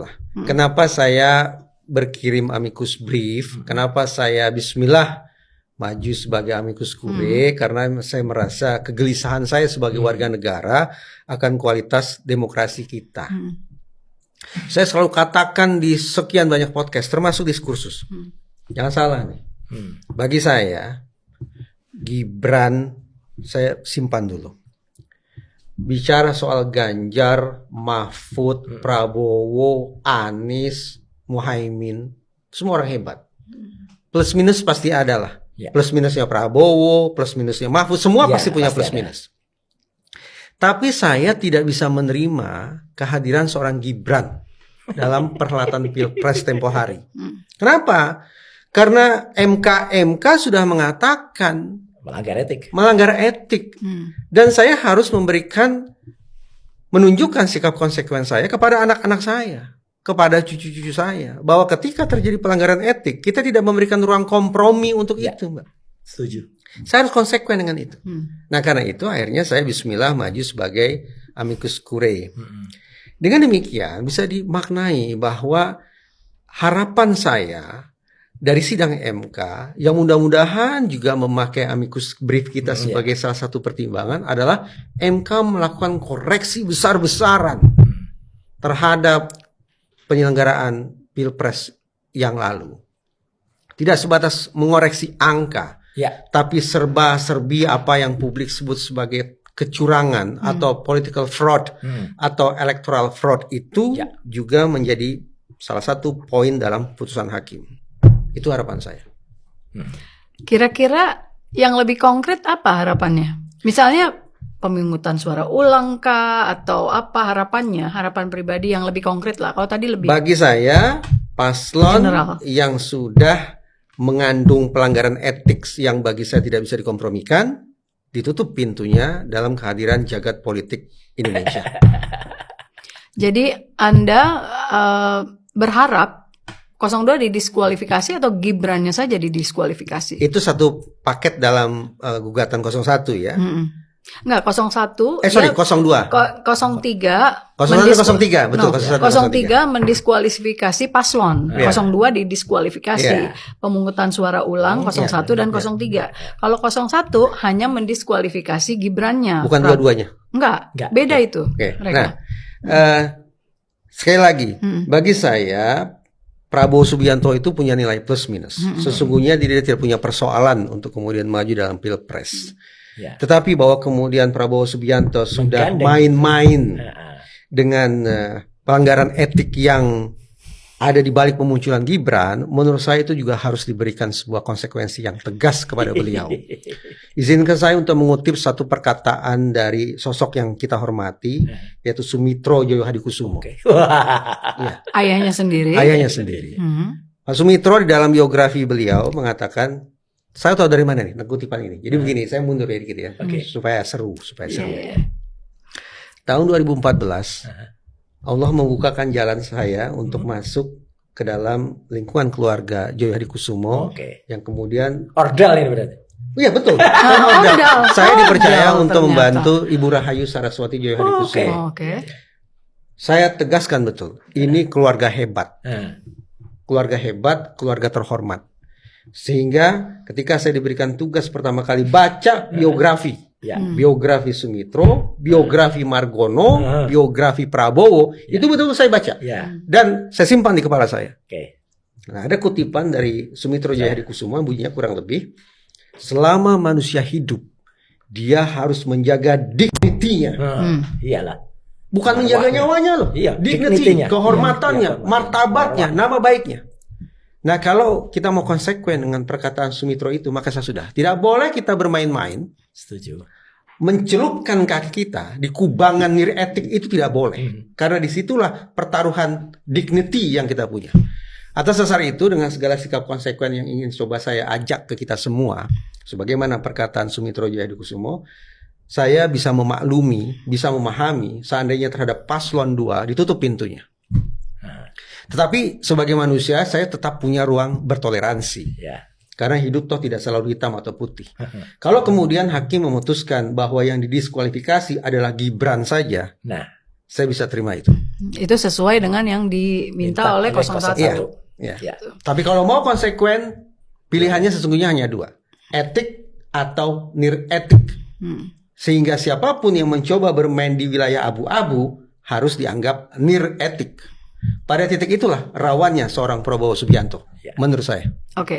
lah. Kenapa saya berkirim amicus brief? Kenapa saya bismillah maju sebagai amicus curiae? Karena saya merasa kegelisahan saya sebagai warga negara akan kualitas demokrasi kita. Saya selalu katakan di sekian banyak podcast, termasuk diskursus. Jangan salah nih. Bagi saya, Gibran saya simpan dulu. Bicara soal Ganjar, Mahfud, Prabowo, Anies, Muhaimin, semua orang hebat. Plus minus pasti ada lah. Plus minusnya Prabowo, plus minusnya Mahfud, semua pasti punya plus minus. Tapi saya tidak bisa menerima kehadiran seorang Gibran dalam perhelatan Pilpres tempo hari. Kenapa? Karena MK sudah mengatakan melanggar etik. Dan saya harus menunjukkan sikap konsekuen saya kepada anak-anak saya, kepada cucu-cucu saya, bahwa ketika terjadi pelanggaran etik, kita tidak memberikan ruang kompromi untuk itu, Mbak. Setuju. Saya harus konsekuen dengan itu. Nah, karena itu akhirnya saya bismillah maju sebagai amicus curiae. Dengan demikian bisa dimaknai bahwa harapan saya dari sidang MK yang mudah-mudahan juga memakai amicus brief kita sebagai salah satu pertimbangan adalah MK melakukan koreksi besar-besaran terhadap penyelenggaraan Pilpres yang lalu. Tidak sebatas mengoreksi angka, tapi serba-serbi apa yang publik sebut sebagai kecurangan atau political fraud atau electoral fraud itu juga menjadi salah satu poin dalam putusan hakim. Itu harapan saya. Kira-kira yang lebih konkret apa harapannya? Misalnya pemungutan suara ulang kah atau apa harapannya? Harapan pribadi yang lebih konkret lah. Kalau tadi lebih bagi saya paslon general yang sudah mengandung pelanggaran etik yang bagi saya tidak bisa dikompromikan, ditutup pintunya dalam kehadiran jagat politik Indonesia. Jadi Anda berharap 02 didiskualifikasi atau Gibrannya saja didiskualifikasi? Itu satu paket dalam gugatan 01 ya. Enggak, 01. 02. 03. 03, betul. 03 mendiskualifikasi paslon. 02 didiskualifikasi. Pemungutan suara ulang 01 dan 03. Kalau 01 hanya mendiskualifikasi Gibrannya. Bukan dua-duanya. Enggak, beda itu. Nah, sekali lagi, bagi saya Prabowo Subianto itu punya nilai plus minus. Sesungguhnya dia tidak punya persoalan untuk kemudian maju dalam Pilpres. Tetapi bahwa kemudian Prabowo Subianto sudah main-main dengan pelanggaran etik yang ada di balik pemunculan Gibran, menurut saya itu juga harus diberikan sebuah konsekuensi yang tegas kepada beliau. Izinkan saya untuk mengutip satu perkataan dari sosok yang kita hormati, yaitu Sumitro Joyohadikusumo. Ayahnya sendiri. Pak Sumitro di dalam biografi beliau mengatakan, saya tahu dari mana nih kutipan ini. Jadi begini, saya mundur ya dikit ya, supaya seru. Tahun 2014. Allah membukakan jalan saya untuk masuk ke dalam lingkungan keluarga Joyohadikusumo yang kemudian ordal ini berarti. Iya betul. Saya dipercaya untuk membantu Ibu Rahayu Saraswati Joyohadikusumo. Saya tegaskan betul, ini keluarga hebat. Keluarga hebat, keluarga terhormat. Sehingga ketika saya diberikan tugas pertama kali baca biografi, biografi Sumitro, biografi Margono, biografi Prabowo, itu betul-betul saya baca. Dan saya simpan di kepala saya. Nah, ada kutipan dari Sumitro Joyohadikusumo, bunyinya kurang lebih, selama manusia hidup, dia harus menjaga dignity-nya. Iyalah. Bukan menjaga nyawanya loh. Dignity, kehormatannya, martabatnya, nama baiknya. Nah, kalau kita mau konsekuen dengan perkataan Sumitro itu, maka saya sudah. Tidak boleh kita bermain-main. Setuju. Mencelupkan kaki kita di kubangan nilai etik itu tidak boleh. Karena disitulah pertaruhan dignity yang kita punya. Atas dasar itu, dengan segala sikap konsekuen yang ingin coba saya ajak ke kita semua, sebagaimana perkataan Sumitro Joyohadikusumo, saya bisa memaklumi, bisa memahami seandainya terhadap paslon 2 ditutup pintunya. Tetapi sebagai manusia saya tetap punya ruang bertoleransi. Karena hidup toh tidak selalu hitam atau putih. Kalau kemudian hakim memutuskan bahwa yang didiskualifikasi adalah Gibran saja, saya bisa terima itu. Itu sesuai dengan yang diminta oleh 01. Iya. Ya. Ya. Tapi kalau mau konsekuen, pilihannya sesungguhnya hanya dua, etik atau nir etik. Sehingga siapapun yang mencoba bermain di wilayah abu-abu harus dianggap nir etik. Pada titik itulah rawannya seorang Prabowo Subianto, Ya. menurut saya. Oke.